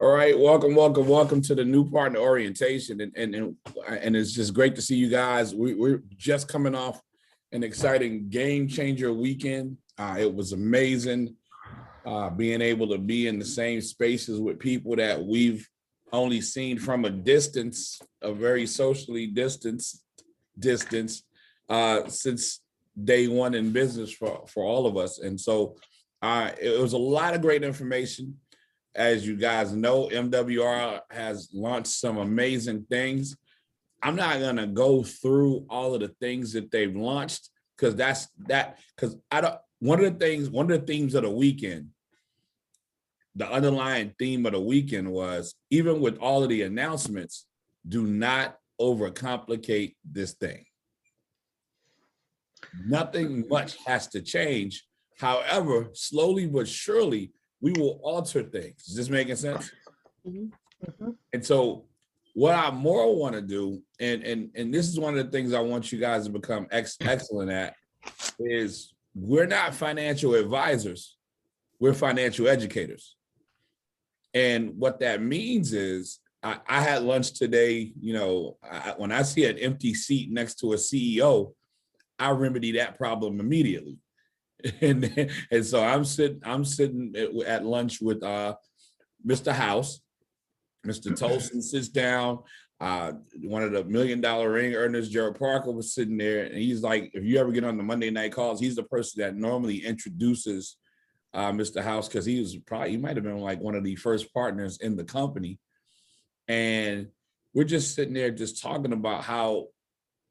All right, welcome to the new partner orientation, and it's just great to see you guys. We're just coming off an exciting game changer weekend. It was amazing being able to be in the same spaces with people that we've only seen from a distance, a very socially distanced distance since day one in business for all of us. And so it was a lot of great information. As you guys know, MWR has launched some amazing things. I'm not gonna go through all of the things that they've launched because I don't. One of the themes of the weekend, the underlying theme of the weekend was, even with all of the announcements, do not overcomplicate this thing. Nothing much has to change. However, slowly but surely, we will alter things. Is this making sense? Mm-hmm. And so what I more want to do, and this is one of the things I want you guys to become excellent at, is we're not financial advisors, we're financial educators. And what that means is I had lunch today, when I see an empty seat next to a CEO, I remedy that problem immediately. And so I'm sitting at lunch with Mr. House. Mr. Tolson sits down. One of the $1 Million Ring earners, Jared Parker, was sitting there, and he's like, if you ever get on the Monday night calls, he's the person that normally introduces Mr. House, because he might have been like one of the first partners in the company. And we're just sitting there just talking about how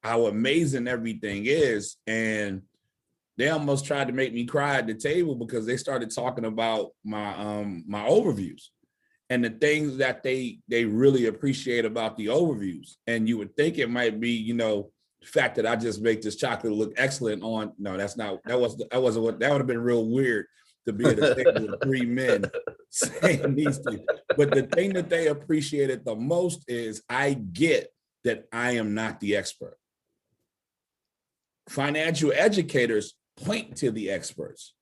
amazing everything is. And they almost tried to make me cry at the table because they started talking about my overviews and the things that they really appreciate about the overviews. And you would think it might be, the fact that I just make this chocolate look excellent on. No, that wasn't what. That would have been real weird to be at a table with three men saying these things. But the thing that they appreciated the most is I get that I am not the expert. Financial educators point to the experts.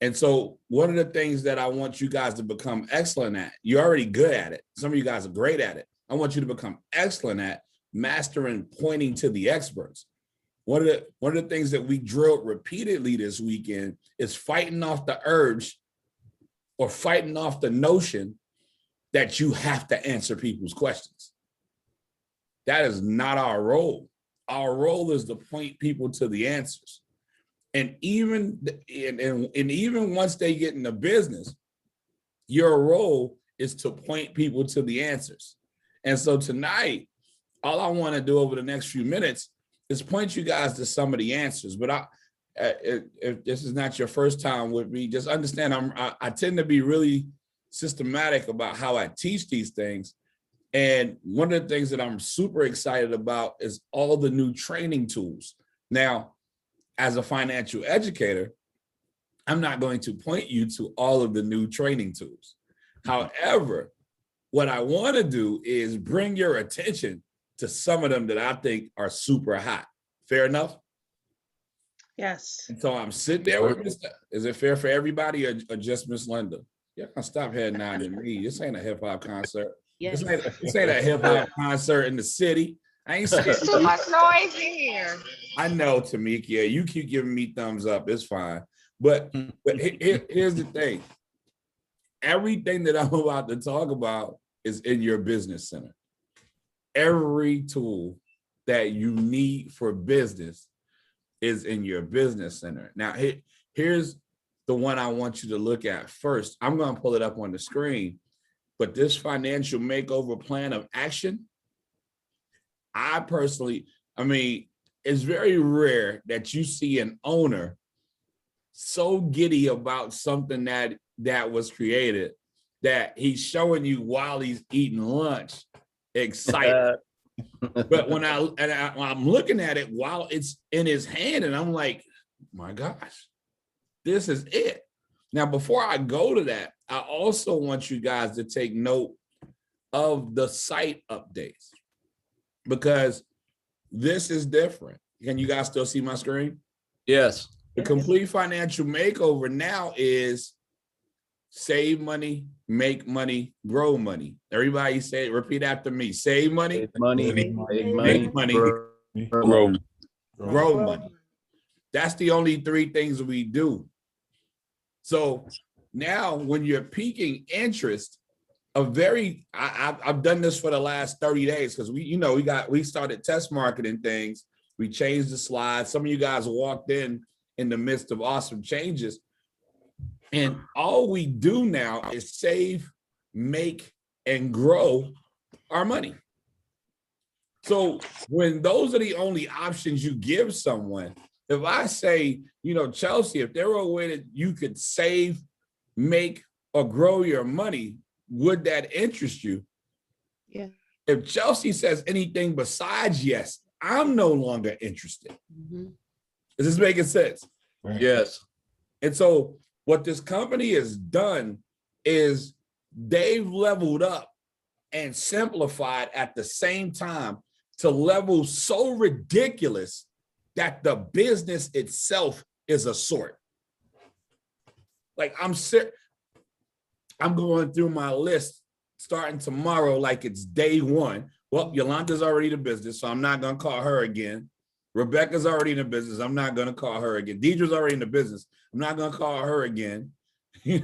And so one of the things that I want you guys to become excellent at, you're already good at it. Some of you guys are great at it. I want you to become excellent at mastering pointing to the experts. One of the things that we drilled repeatedly this weekend is fighting off the urge or fighting off the notion that you have to answer people's questions. That is not our role. Our role is to point people to the answers. And even once they get into business, your role is to point people to the answers. And so tonight, all I want to do over the next few minutes is point you guys to some of the answers. But if this is not your first time with me, just understand I tend to be really systematic about how I teach these things. And one of the things that I'm super excited about is all the new training tools. Now, as a financial educator, I'm not going to point you to all of the new training tools. However, what I want to do is bring your attention to some of them that I think are super hot. Fair enough? Yes. And so I'm sitting there with Mr. Is it fair for everybody or just Miss Linda? You're gonna stop heading out at me. This ain't a hip hop concert. Yes. This ain't a hip hop concert in the city. I ain't scared. It's too much noise in here. I know, Tamika. You keep giving me thumbs up. It's fine. But here's the thing. Everything that I'm about to talk about is in your business center. Every tool that you need for business is in your business center. Now, here's the one I want you to look at first. I'm going to pull it up on the screen. But this financial makeover plan of action, I personally, it's very rare that you see an owner so giddy about something that was created that he's showing you while he's eating lunch, excited. But when I'm looking at it while it's in his hand, and I'm like, my gosh, this is it. Now, before I go to that, I also want you guys to take note of the site updates, because this is different. Can you guys still see my screen? Yes. The complete financial makeover now is Save money, make money, grow money. Everybody say, repeat after me. Save money, Save money, make make money, grow. grow money. That's the only three things we do. So now when you're peaking interest, I've done this for the last 30 days because we started test marketing things. We changed the slides. Some of you guys walked in the midst of awesome changes. And all we do now is save, make, and grow our money. So when those are the only options you give someone, if I say, Chelsea, if there were a way that you could save, make, or grow your money, would that interest you? Yeah. If Chelsea says anything besides yes, I'm no longer interested. Is this making sense? Right. Yes. And so what this company has done is they've leveled up and simplified at the same time to levels so ridiculous that the business itself is a sort. Like I'm going through my list starting tomorrow like it's day one. Well, Yolanda's already in the business, so I'm not going to call her again. Rebecca's already in the business. I'm not going to call her again. Deidre's already in the business. I'm not going to call her again.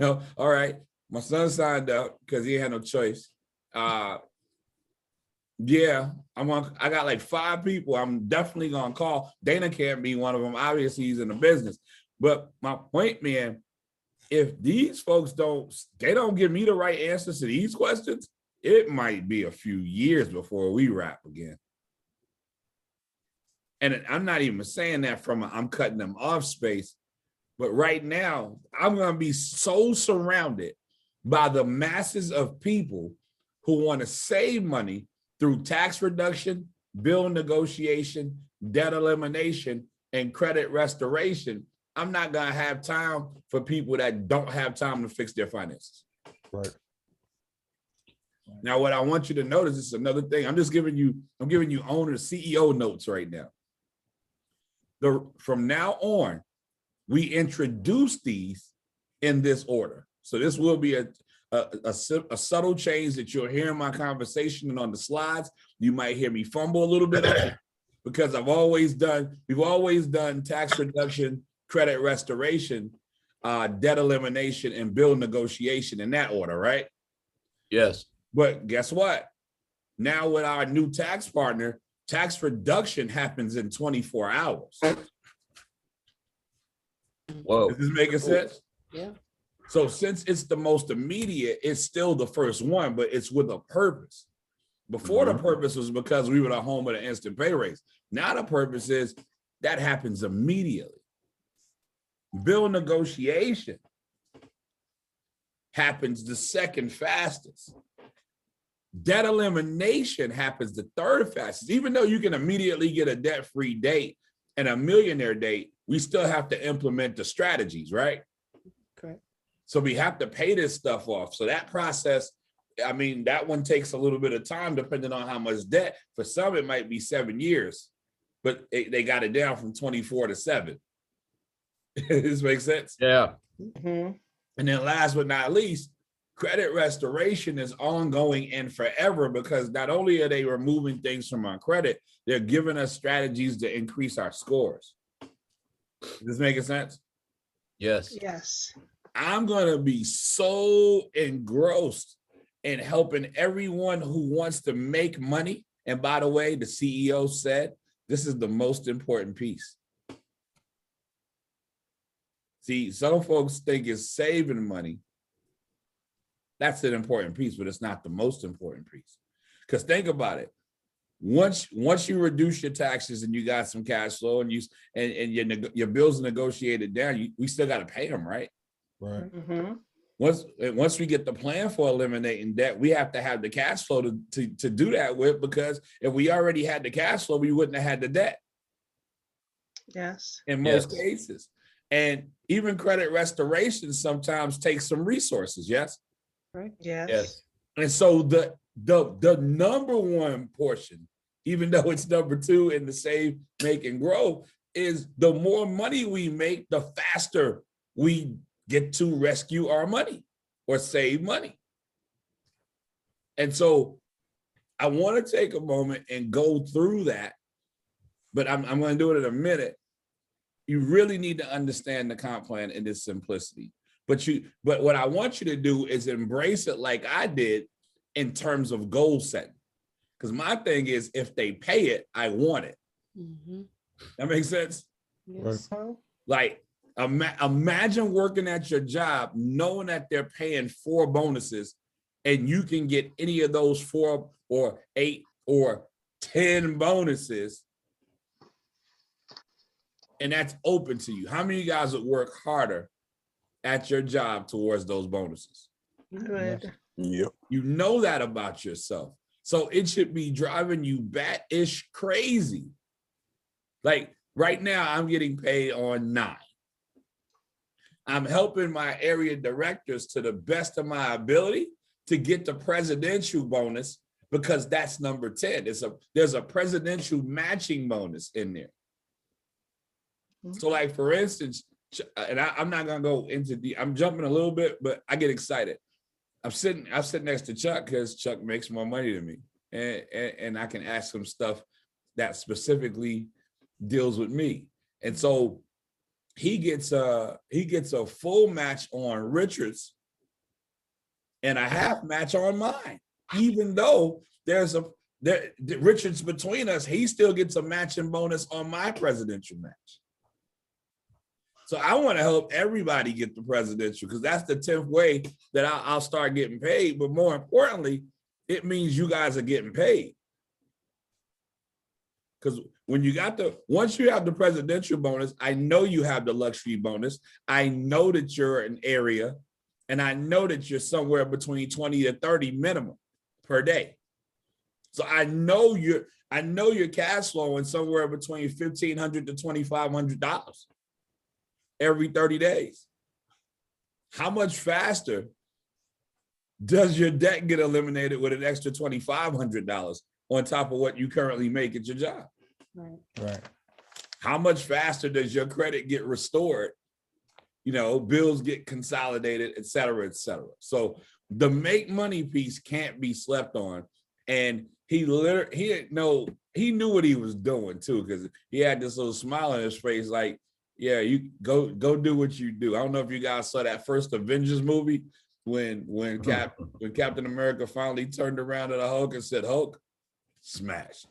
All right. My son signed up because he had no choice. Yeah, I got like 5 people I'm definitely going to call. Dana can't be one of them. Obviously, he's in the business. But my point, man, if these folks don't give me the right answers to these questions, it might be a few years before we wrap again. And I'm not even saying that from I'm cutting them off space, but right now I'm going to be so surrounded by the masses of people who want to save money through tax reduction, bill negotiation, debt elimination, and credit restoration. I'm not going to have time for people that don't have time to fix their finances. Right. Now, what I want you to notice is another thing. I'm giving you owner CEO notes right now. From now on, we introduce these in this order. So this will be a subtle change that you'll hear in my conversation and on the slides. You might hear me fumble a little bit on it because we've always done tax reduction, credit restoration, debt elimination, and bill negotiation in that order, right? Yes. But guess what? Now with our new tax partner, tax reduction happens in 24 hours. Whoa. Is this making sense? Yeah. So since it's the most immediate, it's still the first one, but it's with a purpose. Before the purpose was because we were the home of the instant pay raise. Now the purpose is that happens immediately. Bill negotiation happens the second fastest. Debt elimination happens the third fastest. Even though you can immediately get a debt-free date and a millionaire date, we still have to implement the strategies, right? Correct. So we have to pay this stuff off. So that process, that one takes a little bit of time depending on how much debt. For some, it might be 7 years, but they got it down from 24 to 7. Does this make sense? Yeah. Mm-hmm. And then last but not least, credit restoration is ongoing and forever because not only are they removing things from our credit, they're giving us strategies to increase our scores. Is this making sense? Yes. Yes. I'm going to be so engrossed in helping everyone who wants to make money. And by the way, the CEO said, this is the most important piece. See, some folks think it's saving money. That's an important piece, but it's not the most important piece. Because think about it. Once you reduce your taxes and you got some cash flow and your bills are negotiated down, we still got to pay them, right? Right. Mm-hmm. Once we get the plan for eliminating debt, we have to have the cash flow to do that with, because if we already had the cash flow, we wouldn't have had the debt. Yes. In most cases. And even credit restoration sometimes takes some resources, yes? Right. Yes. Yes. And so the number one portion, even though it's number 2 in the save, make, and grow, is the more money we make, the faster we get to rescue our money. or save money. And so I want to take a moment and go through that, but I'm going to do it in a minute. You really need to understand the comp plan in its simplicity. But what I want you to do is embrace it like I did in terms of goal setting. Because my thing is, if they pay it, I want it. Mm-hmm. That makes sense? Yes. Like, imagine working at your job, knowing that they're paying 4 bonuses, and you can get any of those 4 or 8 or 10 bonuses, and that's open to you. How many of you guys would work harder at your job towards those bonuses? Good. Yep. You know that about yourself. So it should be driving you bat-ish crazy. Like right now, I'm getting paid on 9. I'm helping my area directors to the best of my ability to get the presidential bonus, because that's number 10. There's a presidential matching bonus in there. So like, for instance, and I'm not gonna go into I'm jumping a little bit, but I get excited. I'm sitting next to Chuck because Chuck makes more money than me. And I can ask him stuff that specifically deals with me. And so he gets a full match on Richard's and a half match on mine. Even though Richard's between us, he still gets a matching bonus on my presidential match. So I want to help everybody get the presidential, because that's the 10th way that I'll start getting paid. But more importantly, it means you guys are getting paid. Because once you have the presidential bonus, I know you have the luxury bonus. I know that you're an area, and I know that you're somewhere between 20 to 30 minimum per day. So I know you're cash flowing somewhere between $1,500 to $2,500 every 30 days. How much faster does your debt get eliminated with an extra $2,500 on top of what you currently make at your job? Right. How much faster does your credit get restored? Bills get consolidated, et cetera, et cetera. So the make money piece can't be slept on. And he knew what he was doing too, because he had this little smile on his face, like, yeah, you go do what you do. I don't know if you guys saw that first Avengers movie when Captain America finally turned around to the Hulk and said, "Hulk, smash."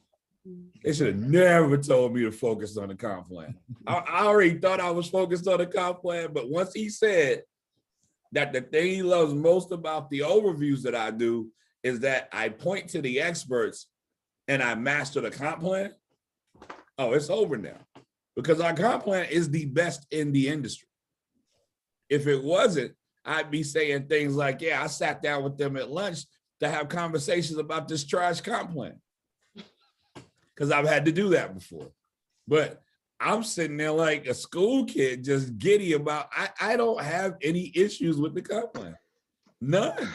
They should have never told me to focus on the comp plan. I already thought I was focused on the comp plan, but once he said that the thing he loves most about the overviews that I do is that I point to the experts and I master the comp plan, oh, it's over now. Because our comp plan is the best in the industry. If it wasn't, I'd be saying things like, yeah, I sat down with them at lunch to have conversations about this trash comp plan. Because I've had to do that before. But I'm sitting there like a school kid, just giddy about, I don't have any issues with the comp plan. None.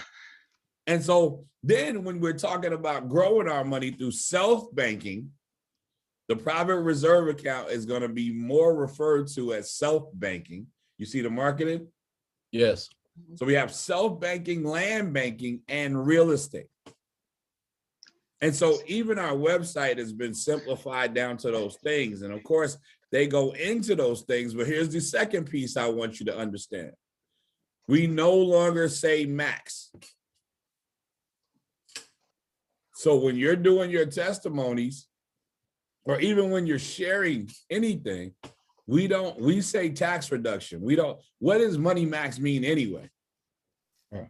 And so then when we're talking about growing our money through self-banking, the private reserve account is going to be more referred to as self-banking. You see the marketing? Yes. So we have self-banking, land banking, and real estate. And so even our website has been simplified down to those things. And of course, they go into those things. But here's the second piece I want you to understand. We no longer say max. So when you're doing your testimonies, or even when you're sharing anything, we say tax reduction. What does money max mean anyway? Yeah.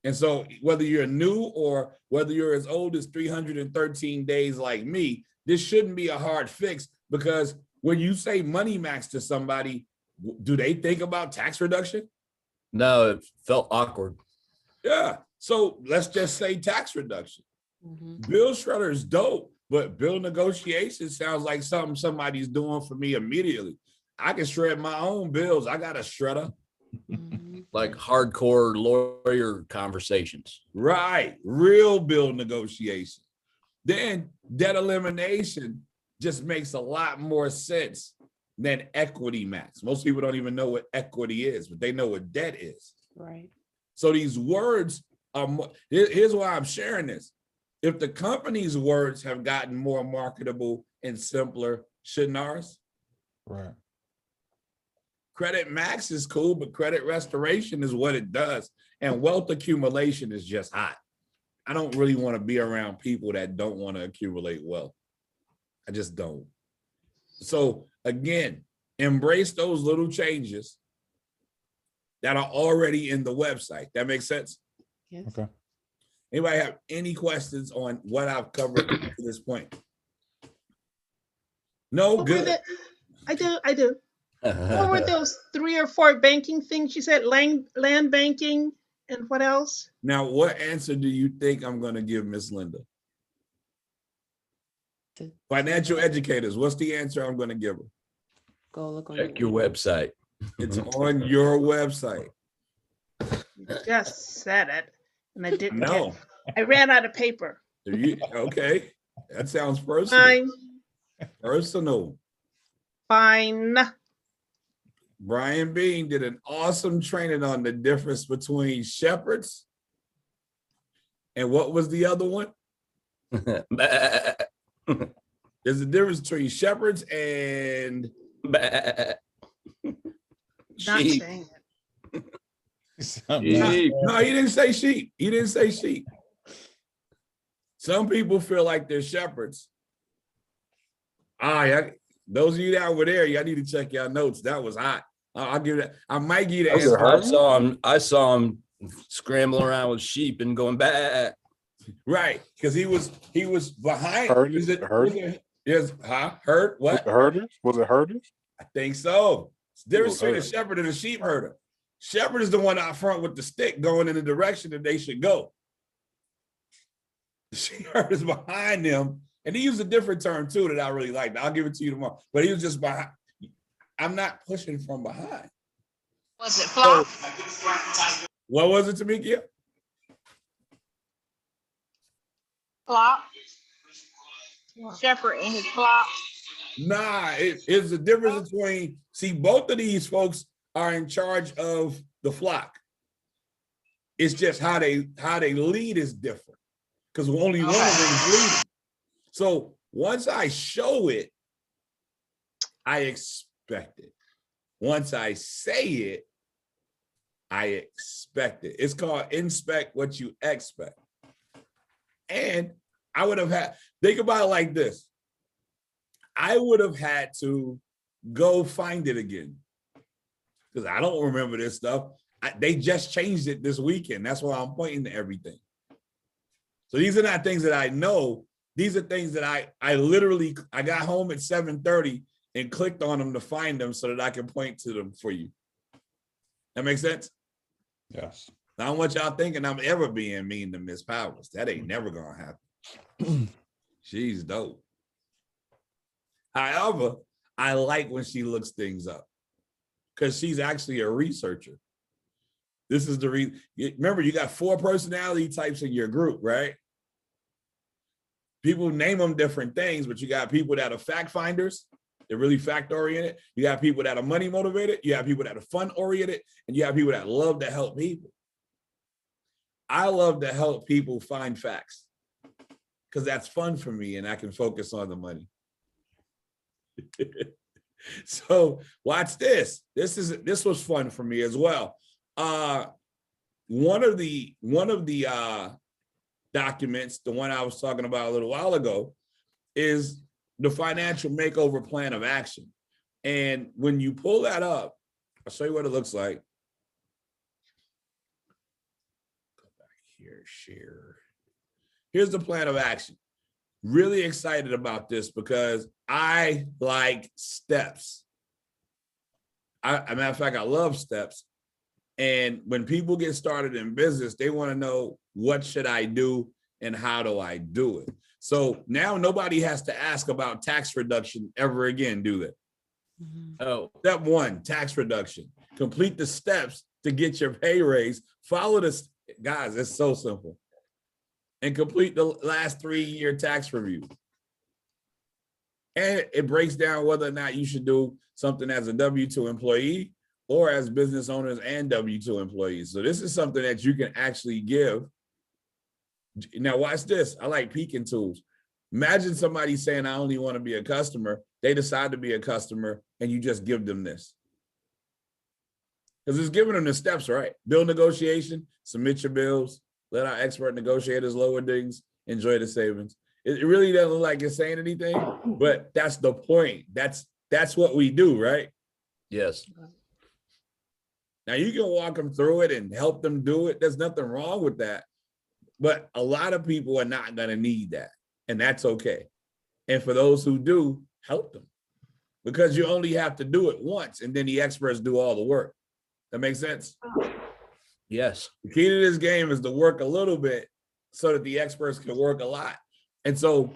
And so whether you're new or whether you're as old as 313 days like me, this shouldn't be a hard fix, because when you say money max to somebody, do they think about tax reduction? No, it felt awkward. Yeah. So let's just say tax reduction. Mm-hmm. Bill shredder is dope, but bill negotiation sounds like something somebody's doing for me immediately. I can shred my own bills. I got a shredder. Like hardcore lawyer conversations. Right. Real bill negotiation. Then debt elimination just makes a lot more sense than equity max. Most people don't even know what equity is, but they know what debt is. Right. So these words are more, here's why I'm sharing this. If the company's words have gotten more marketable and simpler, shouldn't ours? Right. Credit max is cool, but credit restoration is what it does. And wealth accumulation is just hot. I don't really want to be around people that don't want to accumulate wealth. I just don't. So again, embrace those little changes that are already in the website. That makes sense? Yes. Okay. Anybody have any questions on what I've covered to this point? No, What were good. I do. What were those 3 or 4 banking things you said? Land banking and what else? Now, what answer do you think I'm going to give Miss Linda? Financial educators, what's the answer I'm going to give her? Go look on Check your website. It's on your website. You just said it, and I didn't No. get. I ran out of paper. Okay, that sounds personal. Fine, Personal. fine. Brian Bean did an awesome training on the difference between shepherds and what was the other one? There's a difference between shepherds and Not Sheep. saying it. Sheep. no, he didn't say sheep. He didn't say sheep. Some people feel like they're shepherds. Yeah, those of you that were there, y'all need to check your notes. That was hot. I'll give that. I might give you the answer. I saw him scrambling around with sheep and going back. Right, because he was behind. Herders? Is it The herders? yes, herd Was what? it herders? Was it herders? I think so. It's the difference between a herd. shepherd and a sheep herder. Shepherd is the one out front with the stick going in the direction that they should go. The sheep herder is behind them. And he used a different term too that I really liked. I'll give it to you tomorrow. But he was just behind. I'm not pushing from behind. Was it flop? What was it, Tamikia? Flop? Shepherd and his flop? Nah, it's the difference between, see, both of these folks are in charge of the flock. It's just how they lead is different. Because only one of them is leading. So once I show it, I expect it. Once I say it, I expect it. It's called inspect what you expect. And I would have had, think about it like this. I would have had to go find it again because I don't remember this stuff. They just changed it this weekend. That's why I'm pointing to everything. So these are not things that I know. These are things that I literally, I got home at 7:30 and clicked on them to find them so that I can point to them for you. That makes sense? Yes. I don't want y'all thinking I'm ever being mean to Miss Powers. That ain't never gonna happen. She's dope. However, I like when she looks things up because she's actually a researcher. This is the reason. Remember, you got 4 personality types in your group, right? People name them different things, but you got people that are fact finders. They're really fact oriented. You got people that are money motivated. You have people that are fun oriented, and you have people that love to help people. I love to help people find facts because that's fun for me and I can focus on the money. So watch this. This was fun for me as well. One of the documents, the one I was talking about a little while ago, is the financial makeover plan of action. And when you pull that up, I'll show you what it looks like. Go back here, share. Here's the plan of action. Really excited about this because I like steps. As a matter of fact, I love steps. And when people get started in business, they want to know what should I do and how do I do it? So now nobody has to ask about tax reduction ever again, do they? Oh, Step 1, tax reduction. Complete the steps to get your pay raise. Follow this, guys, it's so simple. And complete the last 3-year tax review. And it breaks down whether or not you should do something as a W-2 employee or as business owners and W-2 employees. So this is something that you can actually give. Now watch this. I like peeking tools. Imagine somebody saying, I only want to be a customer. They decide to be a customer and you just give them this. Because it's giving them the steps, right? Bill negotiation, submit your bills, let our expert negotiators lower things, enjoy the savings. It really doesn't look like it's saying anything, but that's the point. That's what we do, right? Yes. Now you can walk them through it and help them do it. There's nothing wrong with that. But a lot of people are not going to need that. And that's okay. And for those who do, help them. Because you only have to do it once and then the experts do all the work. That makes sense? Yes. The key to this game is to work a little bit so that the experts can work a lot. And so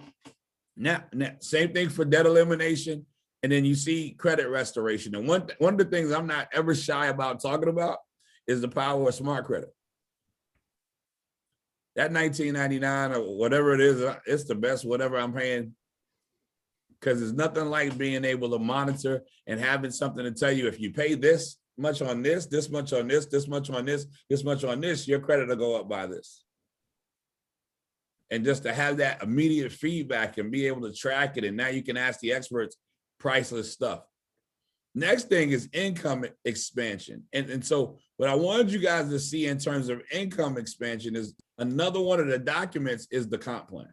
now same thing for debt elimination. And then you see credit restoration. And one of the things I'm not ever shy about talking about is the power of smart credit. That $19.99 or whatever it is, it's the best whatever I'm paying. Because there's nothing like being able to monitor and having something to tell you if you pay this much on this much on this much on this much on this, your credit will go up by this. And just to have that immediate feedback and be able to track it. And now you can ask the experts priceless stuff. Next thing is income expansion. And so what I wanted you guys to see in terms of income expansion is another one of the documents is the comp plan.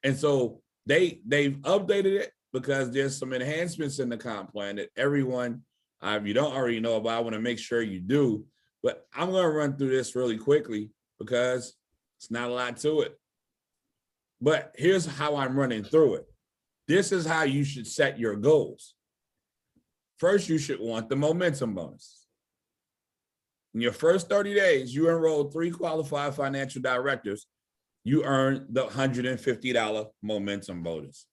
And so they've updated it because there's some enhancements in the comp plan that everyone, if you don't already know about, I want to make sure you do. But I'm going to run through this really quickly because it's not a lot to it. But here's how I'm running through it. This is how you should set your goals. First, you should want the momentum bonus. In your first 30 days, you enroll 3 qualified financial directors, you earn the $150 momentum bonus.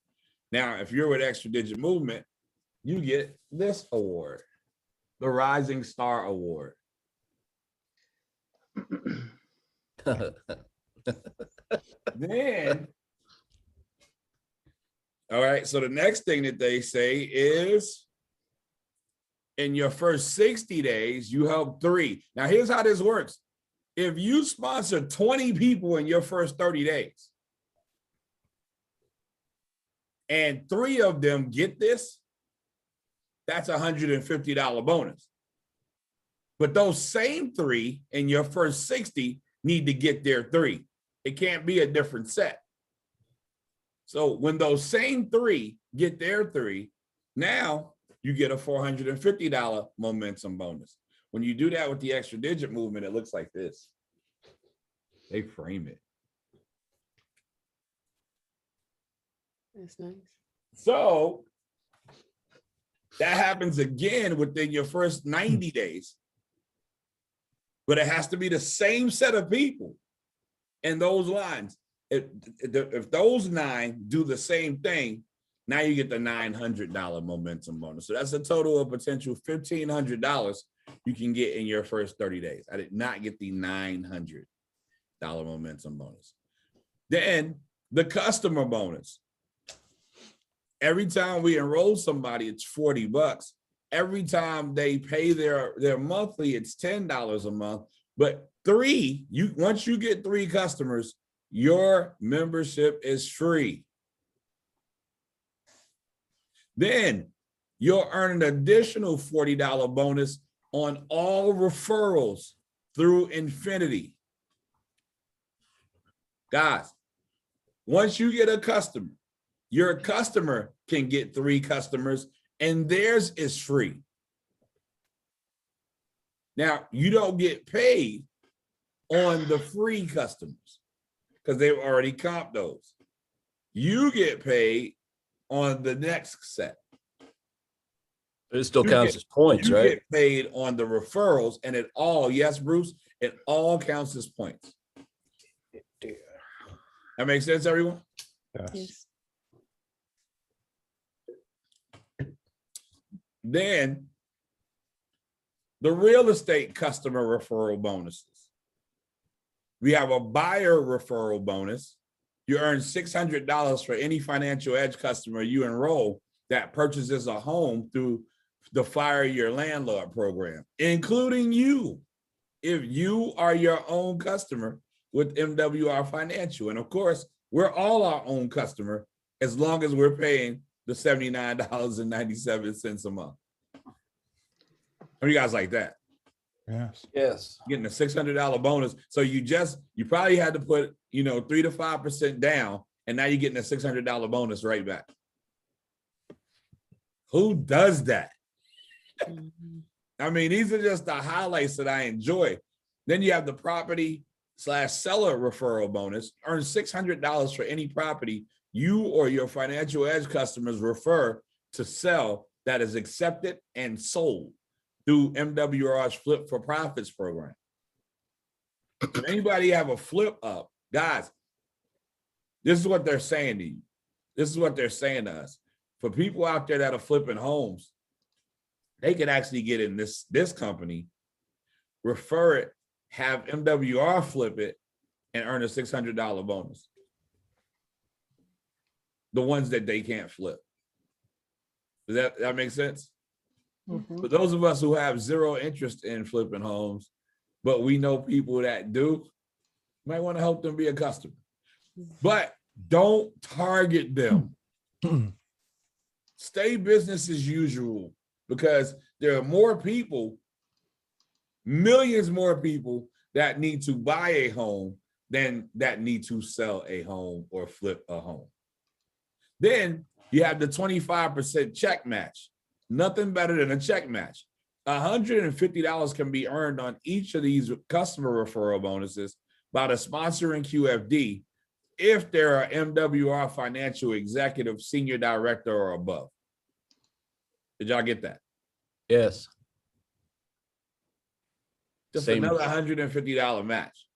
Now, if you're with Extra Digit Movement, you get this award, the Rising Star Award. Then, all right, so the next thing that they say is in your first 60 days, you help 3. Now, here's how this works. If you sponsor 20 people in your first 30 days and 3 of them get this, that's a $150 bonus. But those same 3 in your first 60 need to get their 3. It can't be a different set. So when those same 3 get their 3, now you get a $450 momentum bonus. When you do that with the Extra Digit Movement, it looks like this. They frame it. That's nice. So that happens again within your first 90 days. But it has to be the same set of people in those lines. If those 9 do the same thing, now you get the $900 momentum bonus. So that's a total of potential $1,500 you can get in your first 30 days. I did not get the $900 momentum bonus. Then the customer bonus. Every time we enroll somebody, it's $40. Every time they pay their monthly, it's $10 a month. But 3, once you get 3 customers, your membership is free. Then you'll earn an additional $40 bonus on all referrals through Infinity. Guys, once you get a customer, your customer can get 3 customers and theirs is free. Now, you don't get paid on the free customers because they've already comped those. You get paid on the next set. It still counts as points, you right? get paid on the referrals and it all, yes, Bruce, it all counts as points. That makes sense, everyone? Yes. Yes. Then the real estate customer referral bonuses. We have a buyer referral bonus. You earn $600 for any Financial Edge customer you enroll that purchases a home through the Fire Your Landlord program, including you, if you are your own customer with MWR Financial. And of course, we're all our own customer as long as we're paying the $79.97 a month. How do you guys like that? Yes. Yes. Getting a $600 bonus. So you probably had to put, 3 to 5% down, and now you're getting a $600 bonus right back. Who does that? I mean, these are just the highlights that I enjoy. Then you have the property/seller referral bonus. Earn $600 for any property you or your Financial Edge customers refer to sell that is accepted and sold through MWR's Flip for Profits program. If anybody have a flip up, guys, this is what they're saying to you. This is what they're saying to us. For people out there that are flipping homes, they can actually get in this company, refer it, have MWR flip it, and earn a $600 bonus. The ones that they can't flip. Does that make sense? For those of us who have zero interest in flipping homes, but we know people that do, you might want to help them be a customer. But don't target them. Stay business as usual, because there are more people, millions more people that need to buy a home than that need to sell a home or flip a home. Then you have the 25% check match. Nothing better than a check match. $150 can be earned on each of these customer referral bonuses by the sponsor and QFD if they're an MWR Financial Executive, Senior Director, or above. Did y'all get that? Yes. Just Same. another $150 match.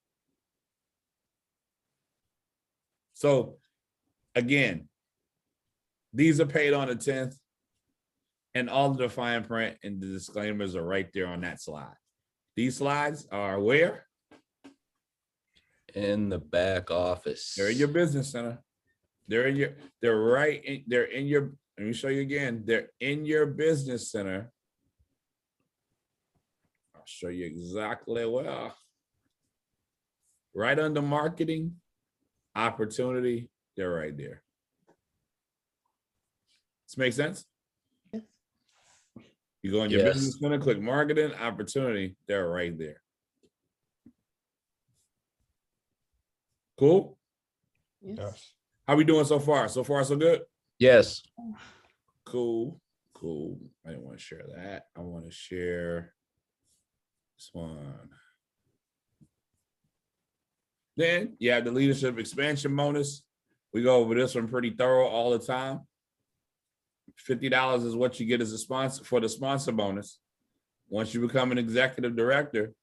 So again, these are paid on the 10th, and all of the fine print and the disclaimers are right there on that slide. These slides are where? In the back office. They're in your business center. Let me show you again. They're in your business center. I'll show you exactly where. Right under marketing, opportunity, they're right there. This makes sense? Yes. You go in your Yes. business center, click marketing, opportunity, they're right there. Cool? Yes. How we doing so far? So far, so good? Yes. Cool. I didn't want to share that. I want to share this one. Then you have the leadership expansion bonus. We go over this one pretty thorough all the time. $50 is what you get as a sponsor for the sponsor bonus. Once you become an executive director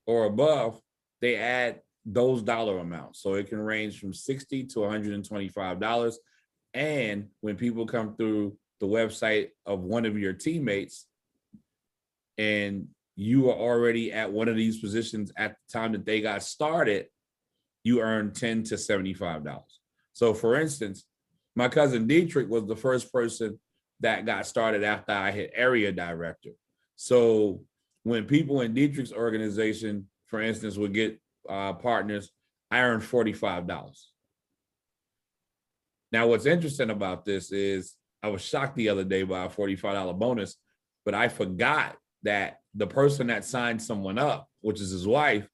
or above, they add those dollar amounts. So it can range from $60 to $125. And when people come through the website of one of your teammates and you are already at one of these positions at the time that they got started, you earn $10 to $75. So for instance, my cousin Dietrich was the first person that got started after I hit area director. So when people in Dietrich's organization, for instance, would get partners, I earned $45. Now, what's interesting about this is I was shocked the other day by a $45 bonus, but I forgot that the person that signed someone up, which is his wife,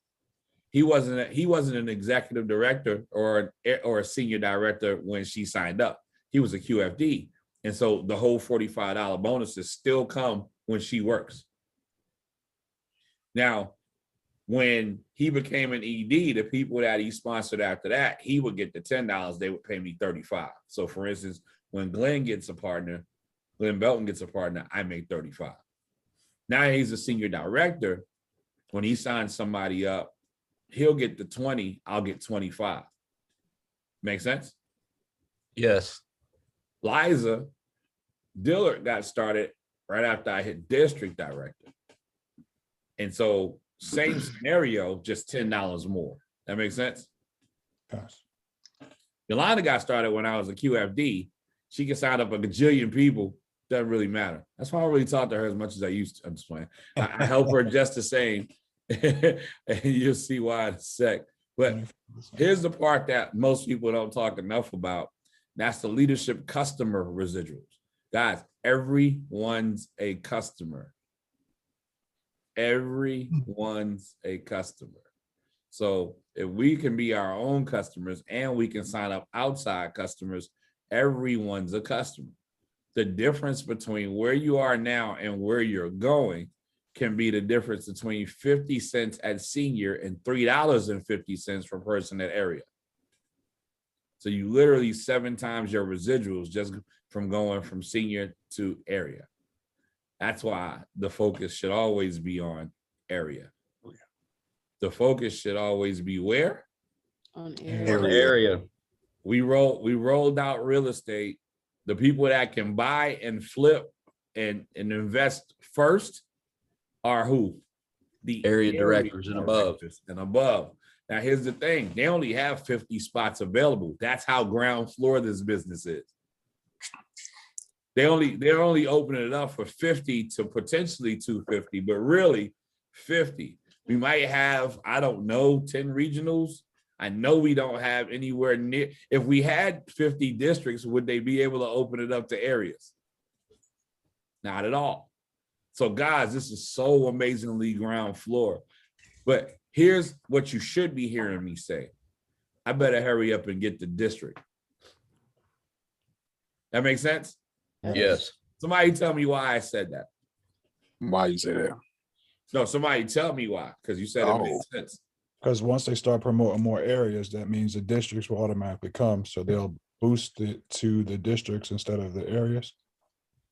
he wasn't an executive director or a senior director when she signed up. He was a QFD. And so the whole $45 bonuses still come when she works. Now, when he became an ED, the people that he sponsored after that, he would get the $10, they would pay me $35. So for instance, when Glenn Belton gets a partner, I make $35. Now he's a senior director. When he signs somebody up, he'll get the 20, I'll get 25. Make sense? Yes. Liza Dillard got started right after I hit district director. And so same scenario, just $10 more. That makes sense? Yes. Yolanda got started when I was a QFD. She can sign up a gajillion people Doesn't really matter. That's why I don't really talk to her as much as I used to. I'm just playing. I help her just the same. And you'll see why in a sec. But here's the part that most people don't talk enough about. That's the leadership customer residuals. Guys, everyone's a customer. Everyone's a customer. So if we can be our own customers and we can sign up outside customers, everyone's a customer. The difference between where you are now and where you're going can be the difference between 50 cents at senior and $3.50 per person at area. So you literally 7 times your residuals just from going from senior to area. That's why the focus should always be on area. The focus should always be where? On Area. We rolled out real estate. The people that can buy and flip and invest first are who? The Area directors and above. And above. Now here's the thing. They only have 50 spots available. That's how ground floor this business is. They're only opening it up for 50 to potentially 250, but really 50. We might have, I don't know, 10 regionals. I know we don't have anywhere near. If we had 50 districts, would they be able to open it up to areas? Not at all. So guys, this is so amazingly ground floor. But here's what you should be hearing me say. I better hurry up and get the district. That makes sense? Yes. Somebody tell me why I said that. Why you say that? No, somebody tell me why, because you said it makes sense. Because once they start promoting more areas, that means the districts will automatically come. So they'll boost it to the districts instead of the areas.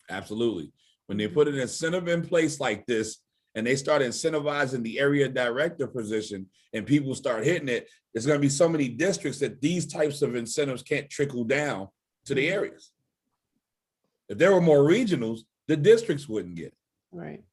Absolutely. When they put an incentive in place like this, and they start incentivizing the area director position and people start hitting it, there's going to be so many districts that these types of incentives can't trickle down to the areas. If there were more regionals, the districts wouldn't get it. Right.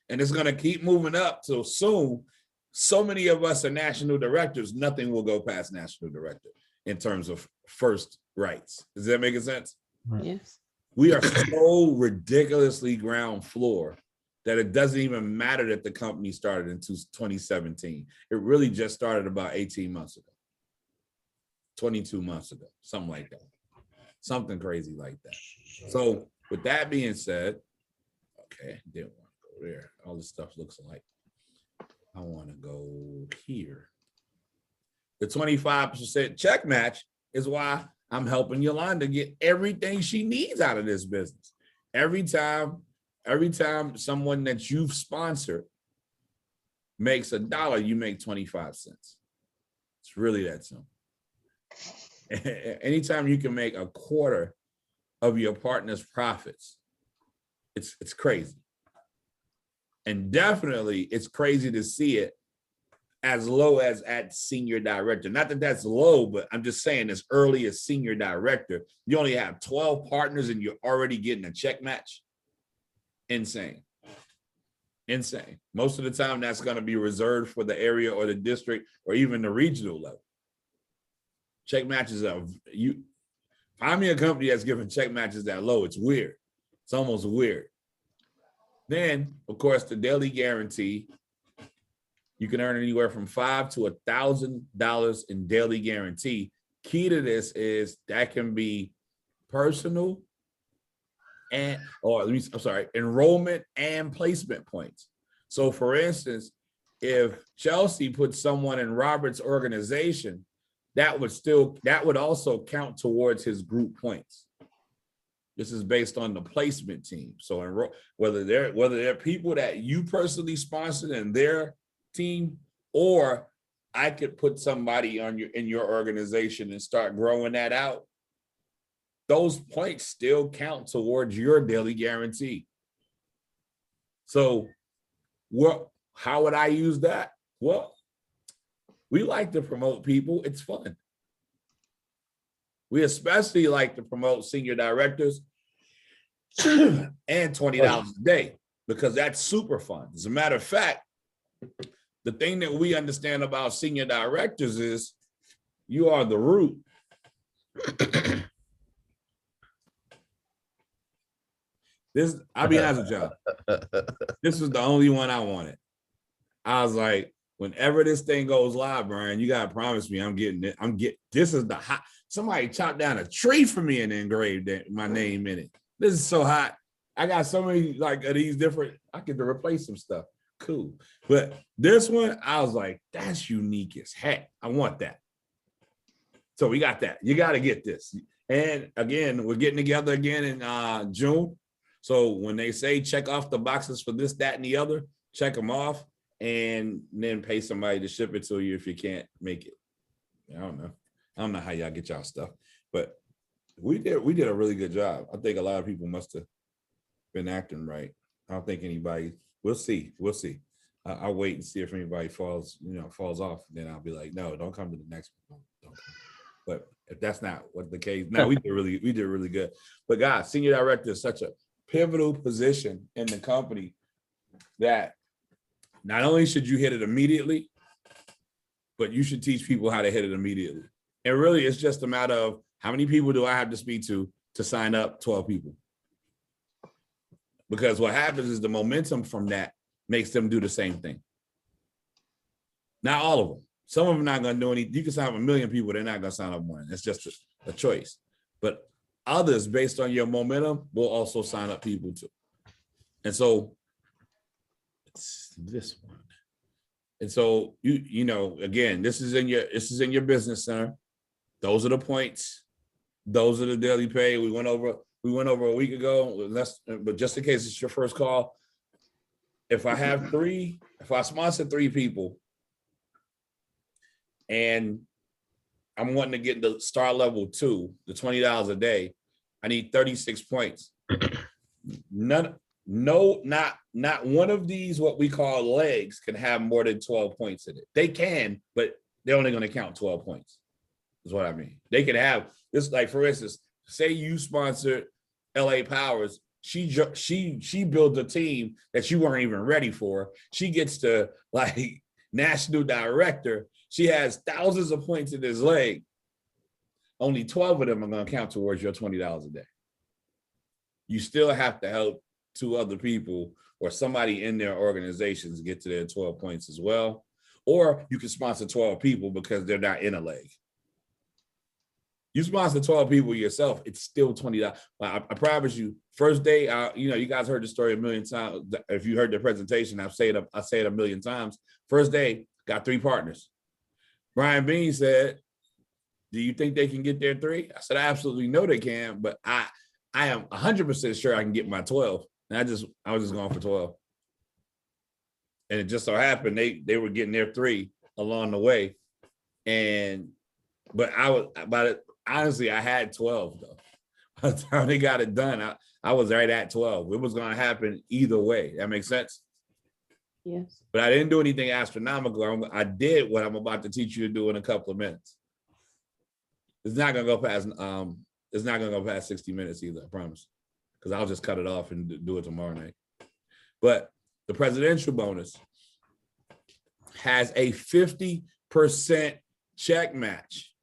And it's going to keep moving up till soon. So many of us are national directors, nothing will go past national director in terms of first rights. Does that make sense? Right. Yes. We are so ridiculously ground floor that it doesn't even matter that the company started in 2017. It really just started about 18 months ago, 22 months ago, something like that. Something crazy like that. So with that being said, okay, didn't want to go there. All this stuff looks alike. I want to go here. The 25% check match is why I'm helping Yolanda get everything she needs out of this business. Every time someone that you've sponsored makes $1, you make 25 cents. It's really that simple. Anytime you can make a quarter of your partner's profits, it's crazy. And definitely it's crazy to see it as low as at senior director. Not that that's low, but I'm just saying as early as senior director, you only have 12 partners and you're already getting a check match. Insane. Insane. Most of the time that's going to be reserved for the area or the district or even the regional level. Check matches are, you find me a company that's giving check matches that low. It's weird. It's almost weird. Then, of course, the daily guarantee, you can earn anywhere from $5,000 to $1,000 in daily guarantee. Key to this is that can be personal enrollment and placement points. So for instance, if Chelsea puts someone in Robert's organization, that would also count towards his group points. This is based on the placement team. So whether they're people that you personally sponsored in their team, or I could put somebody in your organization and start growing that out, those points still count towards your daily guarantee. So how would I use that? Well, we like to promote people. It's fun. We especially like to promote senior directors and $20 a day because that's super fun. As a matter of fact, the thing that we understand about senior directors is you are the root. I'll be honest with y'all. This was the only one I wanted. I was like, whenever this thing goes live, Brian, you gotta promise me I'm getting it. This is the hot. Somebody chopped down a tree for me and engraved my name in it. This is so hot. I got so many like of these different. I could replace some stuff. Cool. But this one, I was like, that's unique as heck. I want that. So we got that. You got to get this. And again, we're getting together again in June. So when they say check off the boxes for this, that, and the other, check them off and then pay somebody to ship it to you if you can't make it. I don't know how y'all get y'all stuff, but we did a really good job. I think a lot of people must have been acting right. I don't think anybody. We'll see. I'll wait and see if anybody falls off. Then I'll be like, no, don't come to the next one. Don't come. But if that's not what the case, no, we did really good. But guys, senior director is such a pivotal position in the company that not only should you hit it immediately, but you should teach people how to hit it immediately. And really, it's just a matter of how many people do I have to speak to sign up 12 people? Because what happens is the momentum from that makes them do the same thing. Not all of them. Some of them are not going to do anything. You can sign up 1 million people, they're not going to sign up one. It's just a choice. But others, based on your momentum, will also sign up people too. And so it's this one. And so you know, again, this is in your business center. Those are the points. Those are the daily pay. We went over a week ago, but just in case it's your first call, if I sponsor 3 people and I'm wanting to get the star level 2, the $20 a day, I need 36 points. Not one of these, what we call legs, can have more than 12 points in it. They can, but they're only going to count 12 points. Is what I mean. They can have this, like for instance, say you sponsored LA Powers. She built a team that you weren't even ready for. She gets to like national director. She has thousands of points in this leg. Only 12 of them are going to count towards your $20 a day. You still have to help 2 other people or somebody in their organizations get to their 12 points as well. Or you can sponsor 12 people because they're not in a leg. You sponsor 12 people yourself, it's still $20. I promise you, first day, you guys heard the story a million times. If you heard the presentation, I say it a million times. First day, got 3 partners. Brian Bean said, do you think they can get their 3? I said, I absolutely know they can, but I am 100% sure I can get my 12. And I was just going for 12. And it just so happened they were getting their 3 along the way. Honestly, I had 12 though. By the time they got it done, I was right at 12. It was going to happen either way. That makes sense? Yes. But I didn't do anything astronomical. I did what I'm about to teach you to do in a couple of minutes. It's not going to go past. It's not going to go past 60 minutes either. I promise. Because I'll just cut it off and do it tomorrow night. But the presidential bonus has a 50% check match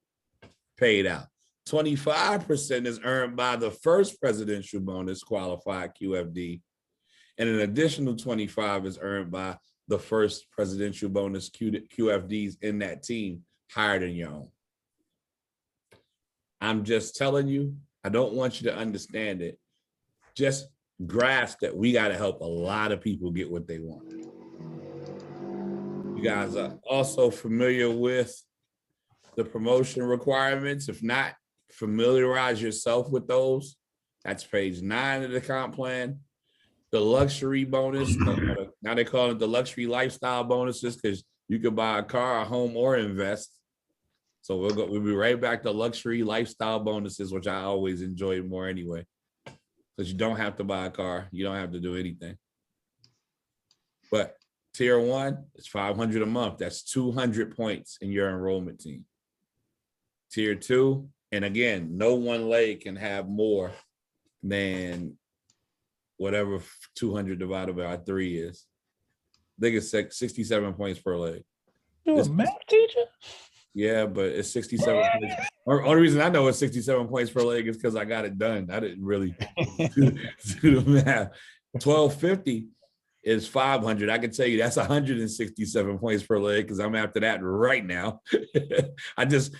paid out. 25% is earned by the first presidential bonus qualified QFD, and an additional 25 is earned by the first presidential bonus QFDs in that team higher than your own. I'm just telling you, I don't want you to understand it. Just grasp that we got to help a lot of people get what they want. You guys are also familiar with the promotion requirements. If not, familiarize yourself with those. That's page 9 of the comp plan. The luxury bonus, now they call it the luxury lifestyle bonuses because you could buy a car, a home, or invest. So we'll be right back to luxury lifestyle bonuses, which I always enjoy more anyway. Because you don't have to buy a car, you don't have to do anything. But tier 1 is $500 a month. That's 200 points in your enrollment team. Tier 2, and again, no one leg can have more than whatever 200 divided by 3 is. I think it's 67 points per leg. You're a math teacher? Yeah, but it's 67 points. Only reason I know it's 67 points per leg is because I got it done. I didn't really do the math. 1250 is 500. I can tell you that's 167 points per leg because I'm after that right now. I just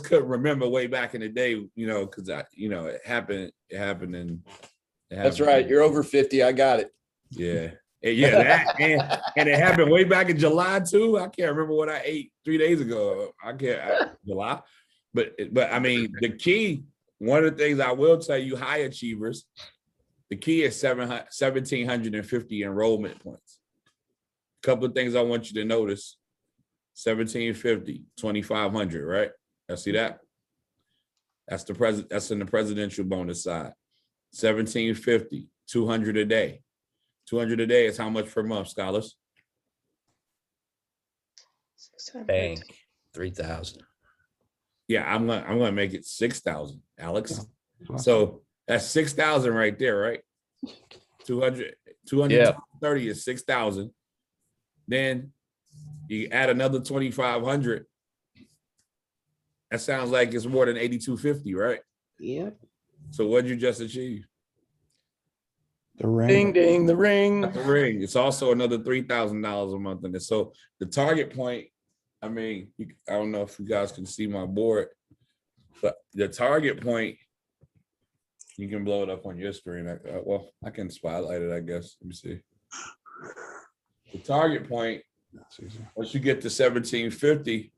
couldn't remember way back in the day, because it happened. That's right. You're over 50. I got it. Yeah. Yeah, and it happened way back in July too. I can't remember what I ate 3 days ago. July, but I mean the key. One of the things I will tell you, high achievers, the key is 1,750 enrollment points. A couple of things I want you to notice: 1,750, 2,500. Right? I see that. That's in the presidential bonus side. 1,750, 200 a day. 200 a day is how much per month, scholars? 600. Bank 3,000. Yeah, I'm gonna make it 6,000, Alex. So that's 6,000 right there, right? 230 is 6,000. Then you add another 2,500. That sounds like it's more than 8,250, right? Yep. So what did you just achieve? The ring. Ding, ding, the ring. The ring. It's also another $3,000 a month in it. So the target point, I mean, I don't know if you guys can see my board, but the target point, you can blow it up on your screen. I can spotlight it, I guess. Let me see. The target point, once you get to 1,750,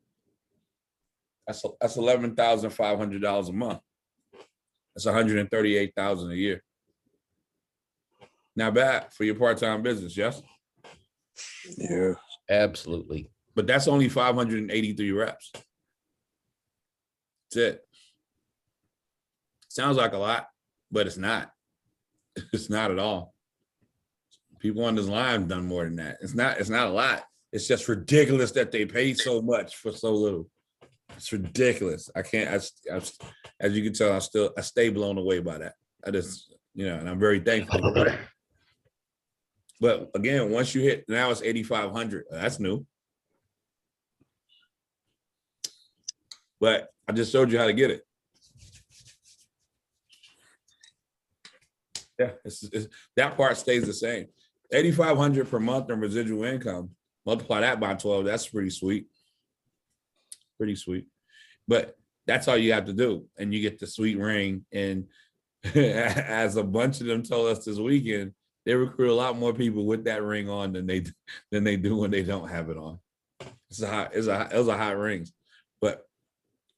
that's $11,500 a month. That's $138,000 a year. Not bad for your part-time business, yes? Yeah. Absolutely. But that's only 583 reps. That's it. Sounds like a lot, but it's not. It's not at all. People on this line have done more than that. It's not a lot. It's just ridiculous that they pay so much for so little. It's ridiculous. I can't, as you can tell, I stay blown away by that. I just, and I'm very thankful for that. But again, once you hit, now it's 8,500. That's new. But I just showed you how to get it. Yeah, that part stays the same. 8,500 per month in residual income. Multiply that by 12. That's pretty sweet. Pretty sweet. But that's all you have to do. And you get the sweet ring. And as a bunch of them told us this weekend, they recruit a lot more people with that ring on than they do when they don't have it on. It's a hot ring. But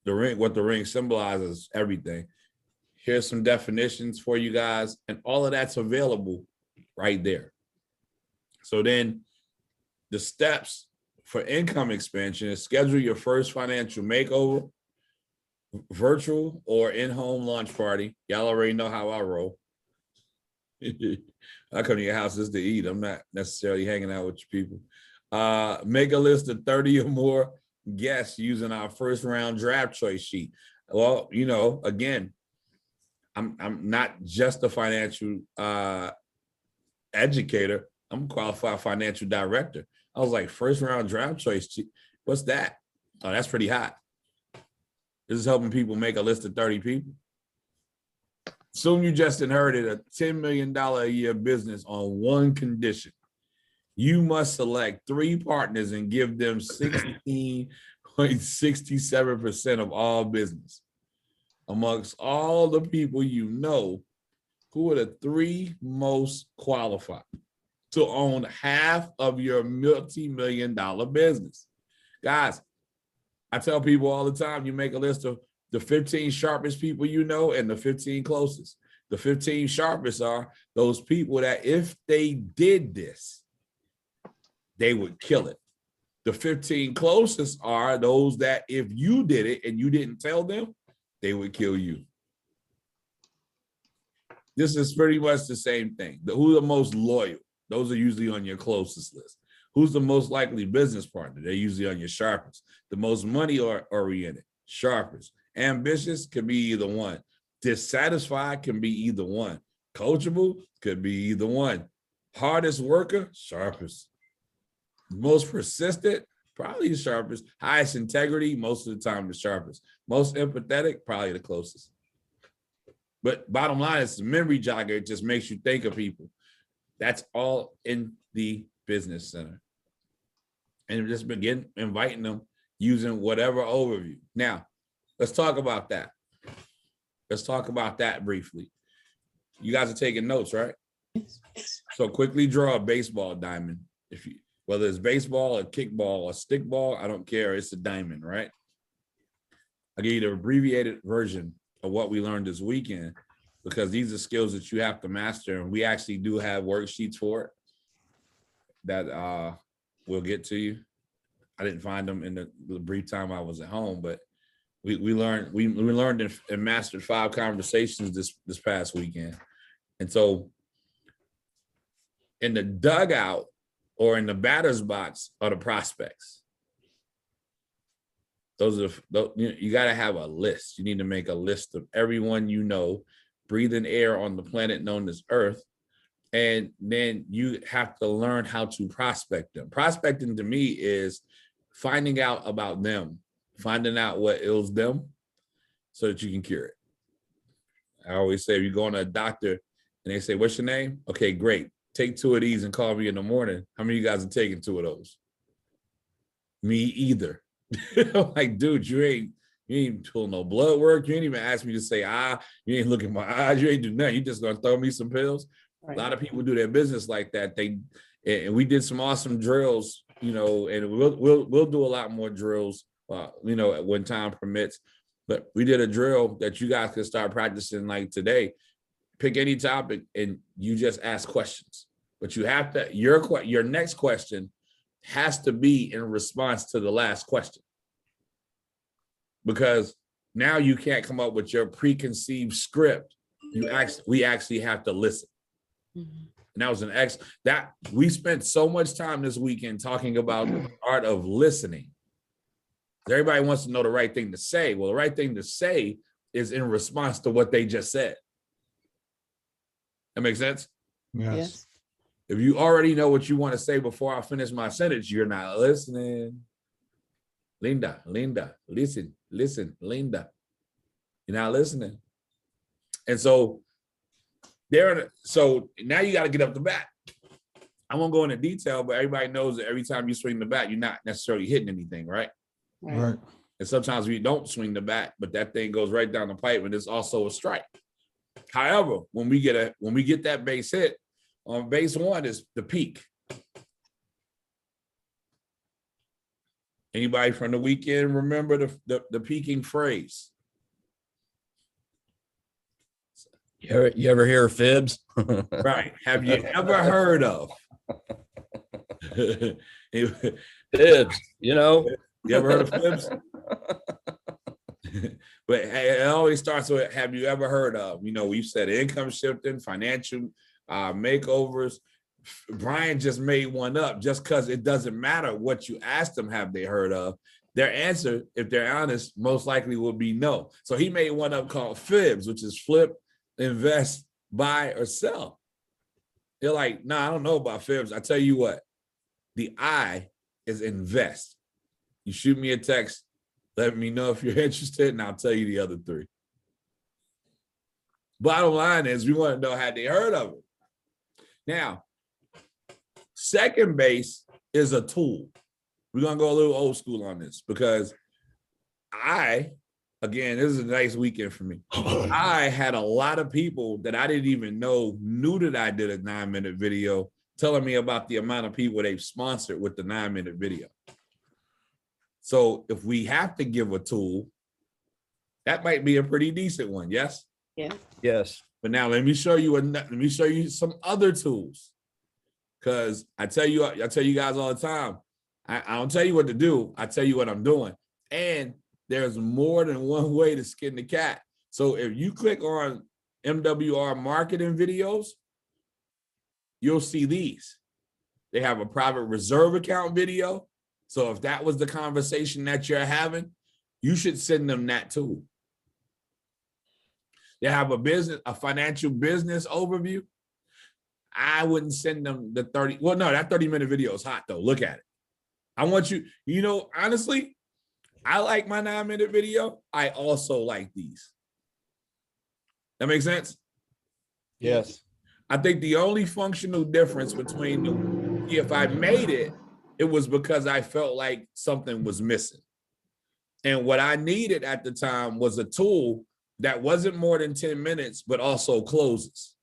the ring, what the ring symbolizes, everything. Here's some definitions for you guys, and all of that's available right there. So then the steps for income expansion is schedule your first financial makeover, virtual or in-home launch party. Y'all already know how I roll. I come to your house just to eat. I'm not necessarily hanging out with your people. Make a list of 30 or more guests using our first round draft choice sheet. Well, again, I'm not just a financial educator. I'm a qualified financial director. I was like, first round draft choice sheet. What's that? Oh, that's pretty hot. This is helping people make a list of 30 people. Assume you just inherited a $10 million a year business on one condition. You must select 3 partners and give them 16.67% of all business. Amongst all the people you know, who are the 3 most qualified to own half of your multi-million-dollar business? Guys, I tell people all the time, you make a list of the 15 sharpest people you know and the 15 closest. The 15 sharpest are those people that if they did this, they would kill it. The 15 closest are those that if you did it and you didn't tell them, they would kill you. This is pretty much the same thing. Who are the most loyal? Those are usually on your closest list. Who's the most likely business partner? They're usually on your sharpest. The most money-oriented, sharpest. Ambitious could be either one. Dissatisfied can be either one. Coachable could be either one. Hardest worker, sharpest. Most persistent, probably the sharpest. Highest integrity, most of the time the sharpest. Most empathetic, probably the closest. But bottom line, it's a memory jogger. It just makes you think of people. That's all in the business center. And just begin inviting them using whatever overview. Now, let's talk about that. Let's talk about that briefly. You guys are taking notes, right? So quickly draw a baseball diamond. Whether it's baseball or kickball or stickball, I don't care. It's a diamond, right? I'll give you the abbreviated version of what we learned this weekend, because these are skills that you have to master. And we actually do have worksheets for it that we'll get to you. I didn't find them in the brief time I was at home, but we learned and mastered 5 conversations this past weekend. And so in the dugout or in the batter's box are the prospects. You got to have a list. You need to make a list of everyone you know, breathing air on the planet known as Earth. And then you have to learn how to prospect them. Prospecting to me is finding out about them, finding out what ails them so that you can cure it. I always say, if you go to a doctor and they say, what's your name? Okay, great. Take 2 of these and call me in the morning. How many of you guys are taking 2 of those? Me either. I'm like, dude, you ain't pull no blood work. You ain't even ask me to say, you ain't look at my eyes. You ain't do nothing. You just gonna throw me some pills. Right. A lot of people do their business like that. And we did some awesome drills, and we'll do a lot more drills, when time permits. But we did a drill that you guys can start practicing like today. Pick any topic and you just ask questions. But you have to, your next question has to be in response to the last question. Because now you can't come up with your preconceived script. We actually have to listen. Mm-hmm. And that was we spent so much time this weekend talking about the art of listening. Everybody wants to know the right thing to say. Well, the right thing to say is in response to what they just said. That makes sense? Yes. If you already know what you want to say before I finish my sentence, you're not listening. Linda, listen, Linda. You're not listening. And so now you got to get up the bat. I won't go into detail, but everybody knows that every time you swing the bat, you're not necessarily hitting anything, right? Right. And sometimes we don't swing the bat, but that thing goes right down the pipe, and it's also a strike. However, when we get that base hit, on base 1 is the peak. Anybody from the weekend remember the peaking phrase? You ever hear of fibs? Right. Have you ever heard of fibs? You ever heard of fibs? But it always starts with, have you ever heard of? We've said income shifting, financial makeovers. Brian just made one up just because it doesn't matter what you ask them, have they heard of? Their answer, if they're honest, most likely will be no. So he made one up called fibs, which is flip, invest, buy, or sell. They're like, I don't know about fibs. I tell you what, the I is invest. You shoot me a text, let me know if you're interested, and I'll tell you the other 3. Bottom line is, we want to know, had they heard of it? Now, second base is a tool. We're going to go a little old school on this because again, this is a nice weekend for me. I had a lot of people that I didn't even know knew that I did a 9-minute video telling me about the amount of people they've sponsored with the 9-minute video. So if we have to give a tool, that might be a pretty decent one. Yes? Yeah. Yes. But now let me show you some other tools. Because I tell you guys all the time, I don't tell you what to do. I tell you what I'm doing. And there's more than one way to skin the cat. So if you click on MWR marketing videos, you'll see these. They have a private reserve account video. So if that was the conversation that you're having, you should send them that too. They have a financial business overview. I wouldn't send them the 30. Well, no, that 30-minute video is hot though. Look at it. I want you, honestly, I like my 9-minute video. I also like these. That makes sense? Yes. I think the only functional difference between if I made it, it was because I felt like something was missing. And what I needed at the time was a tool that wasn't more than 10 minutes, but also closes.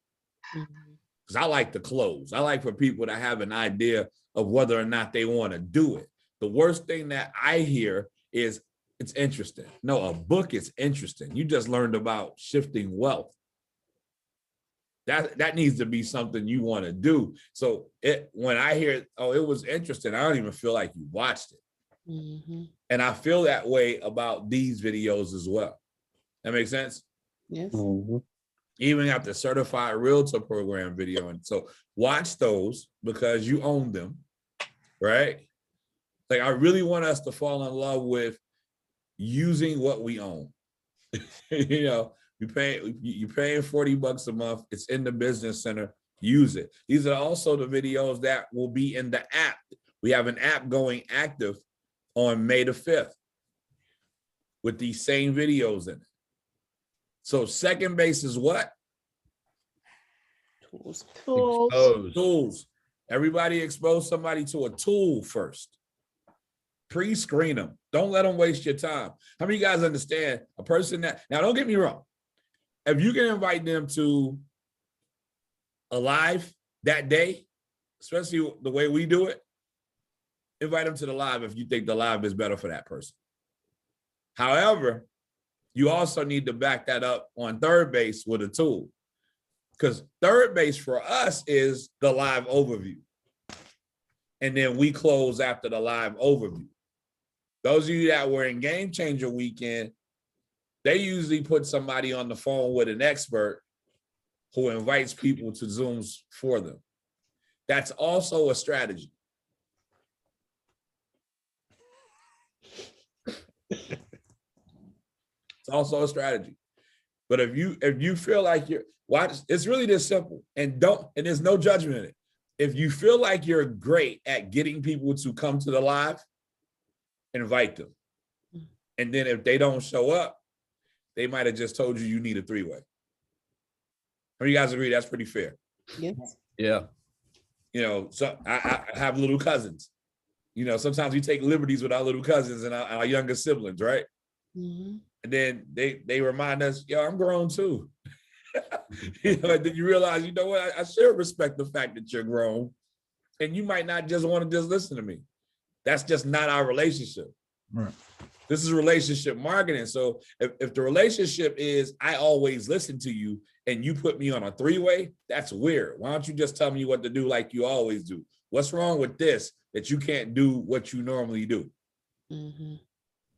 Because I like to close. I like for people to have an idea of whether or not they want to do it. The worst thing that I hear is it's interesting. No, a book is interesting. You just learned about shifting wealth. That needs to be something you want to do. So when I hear, oh, it was interesting, I don't even feel like you watched it. Mm-hmm. And I feel that way about these videos as well. That makes sense? Yes. Mhm. Even at the certified realtor program video. And so watch those because you own them, right? Like I really want us to fall in love with using what we own. You're paying $40 a month. It's in the business center. Use it. These are also the videos that will be in the app. We have an app going active on May the 5th with these same videos in it. So second base is what? Tools. Tools. Exposed. Tools. Everybody expose somebody to a tool first. Pre-screen them. Don't let them waste your time. How many of you guys understand a person that, now don't get me wrong, if you can invite them to a live that day, especially the way we do it, invite them to the live if you think the live is better for that person. However, you also need to back that up on third base with a tool. Because third base for us is the live overview. And then we close after the live overview. Those of you that were in Game Changer Weekend, they usually put somebody on the phone with an expert who invites people to Zooms for them. That's also a strategy. It's also a strategy. But if you feel like you're, watch, it's really this simple. And there's no judgment in it. If you feel like you're great at getting people to come to the live, invite them. And then if they don't show up, they might have just told you need a 3-way. How many of you guys agree that's pretty fair? Yes. Yeah. So I have little cousins. Sometimes we take liberties with our little cousins and our younger siblings, right? Mm-hmm. And then they remind us, yo, I'm grown too. And then you realize, you know what? I should respect the fact that you're grown. And you might not just want to just listen to me. That's just not our relationship. Right. This is relationship marketing. So if the relationship is I always listen to you and you put me on a 3-way, that's weird. Why don't you just tell me what to do like you always do? What's wrong with this that you can't do what you normally do? Mm-hmm.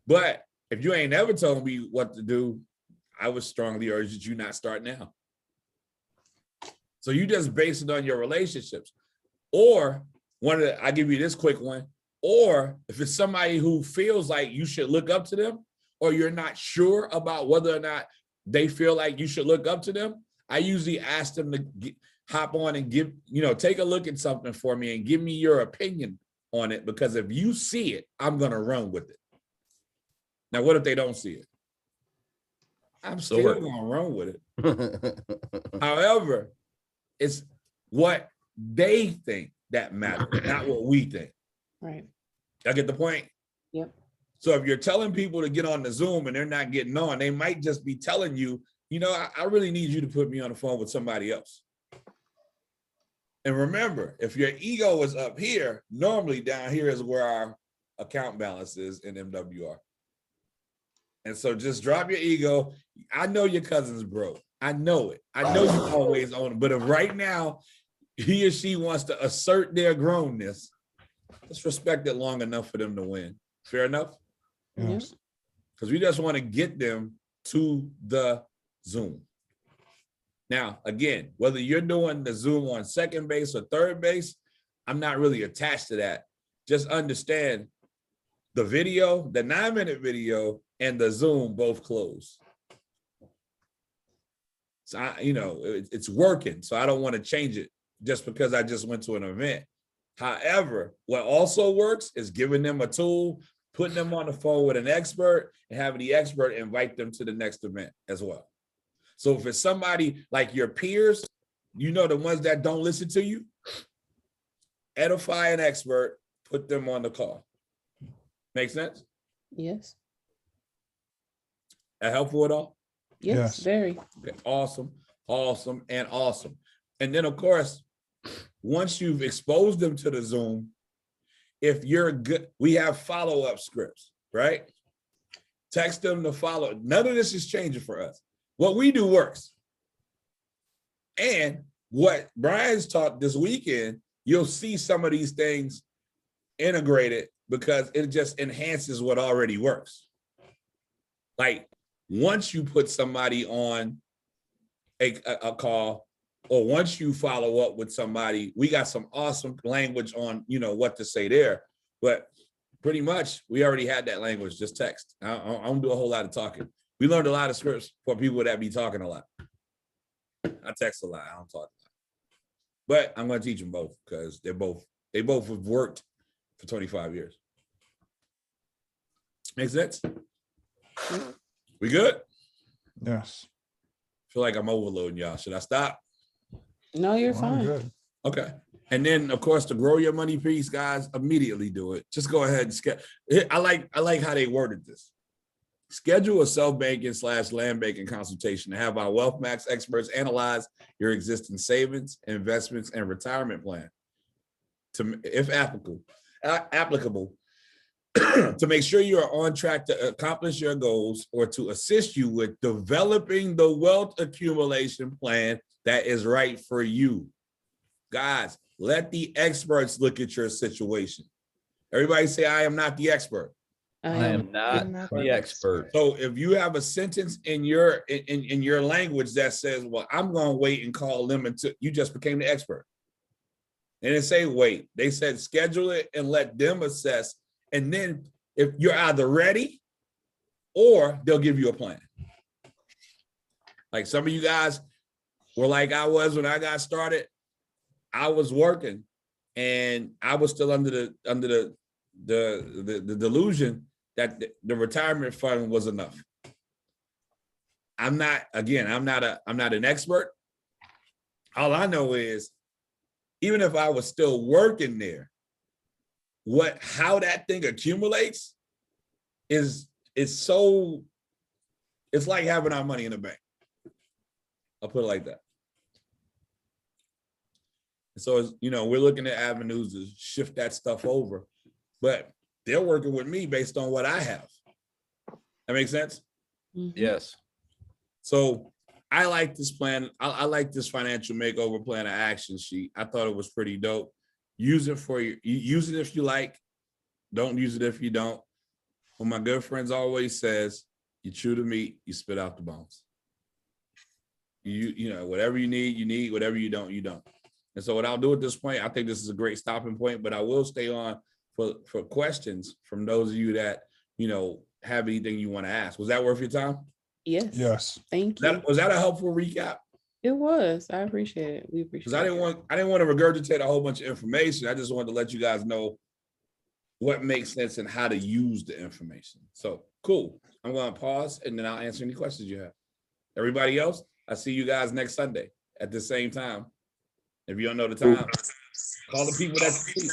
But if you ain't ever told me what to do, I would strongly urge that you not start now. So you just base it on your relationships. Or I give you this quick one. Or if it's somebody who feels like you should look up to them, or you're not sure about whether or not they feel like you should look up to them, I usually ask them to hop on and take a look at something for me and give me your opinion on it. Because if you see it, I'm going to run with it. Now, what if they don't see it? I'm still going to run with it. However, it's what they think that matters, not what we think. Right. I get the point? Yep. So if you're telling people to get on the Zoom and they're not getting on, they might just be telling you, I really need you to put me on the phone with somebody else. And remember, if your ego is up here, normally down here is where our account balance is in MWR. And so just drop your ego. I know your cousin's broke. I know it. I know you always own it. But if right now he or she wants to assert their grownness, let's respect it long enough for them to win. Fair enough? Yes. Because we just want to get them to the Zoom. Now, again, whether you're doing the Zoom on second base or third base, I'm not really attached to that. Just understand the video, the 9-minute video, and the Zoom both close. So, it's working. So I don't want to change it just because I just went to an event. However, what also works is giving them a tool, putting them on the phone with an expert, and having the expert invite them to the next event as well. So if it's somebody like your peers, you know, the ones that don't listen to you, edify an expert, put them on the call. Make sense? Yes. That helpful at all? Yes. Yes. Very. Okay, awesome, awesome, and awesome. And then, of course, once you've exposed them to the Zoom, if you're good, we have follow-up scripts, right? Text them to follow. None of this is changing for us. What we do works. And what Brian's taught this weekend, you'll see some of these things integrated because it just enhances what already works. Like once you put somebody on a call, or once you follow up with somebody, we got some awesome language on, you know, what to say there. But pretty much we already had that language, just text. I don't do a whole lot of talking. We learned a lot of scripts for people that be talking a lot. I text a lot, I don't talk a lot. But I'm gonna teach them both because they both have worked for 25 years. Make sense? We good? Yes. Feel like I'm overloading y'all. Should I stop? No, you're Well, I'm fine. good. Okay. And then of course to grow your money piece, guys, immediately do it. Just go ahead and schedule. I like how they worded this. Schedule a self-banking / land banking consultation to have our Wealth Max experts analyze your existing savings, investments, and retirement plan to, if applicable, to make sure you are on track to accomplish your goals or to assist you with developing the wealth accumulation plan that is right for you. Guys, let the experts look at your situation. Everybody say, I am not the expert. I am not the expert. So if you have a sentence in your language that says, well, I'm going to wait and call them until you just became the expert. And they say, wait, they said, schedule it and let them assess. And then if you're either ready or they'll give you a plan. Like some of you guys were like I was when I got started. I was working and I was still under the delusion that the retirement fund was enough. I'm not an expert. All I know is even if I was still working there, how that thing accumulates it's like having our money in the bank. I'll put it like that. So, you know, we're looking at avenues to shift that stuff over, but they're working with me based on what I have. That makes sense? Yes. So I like this plan. I like this financial makeover plan of action sheet. I thought it was pretty dope. Use it if you like. Don't use it if you don't. What my good friends always says, you chew the meat, you spit out the bones. You know, whatever you need, whatever you don't, you don't. And so what I'll do at this point, I think this is a great stopping point, but I will stay on for questions from those of you that, you know, have anything you want to ask. Was that worth your time? Yes. Yes. Thank you. Was that a helpful recap? It was. I appreciate it. We appreciate Because I didn't want to regurgitate a whole bunch of information. I just wanted to let you guys know what makes sense and how to use the information. So cool. I'm going to pause and then I'll answer any questions you have. Everybody else, I see you guys next Sunday at the same time. If you don't know the time, call the people that you see.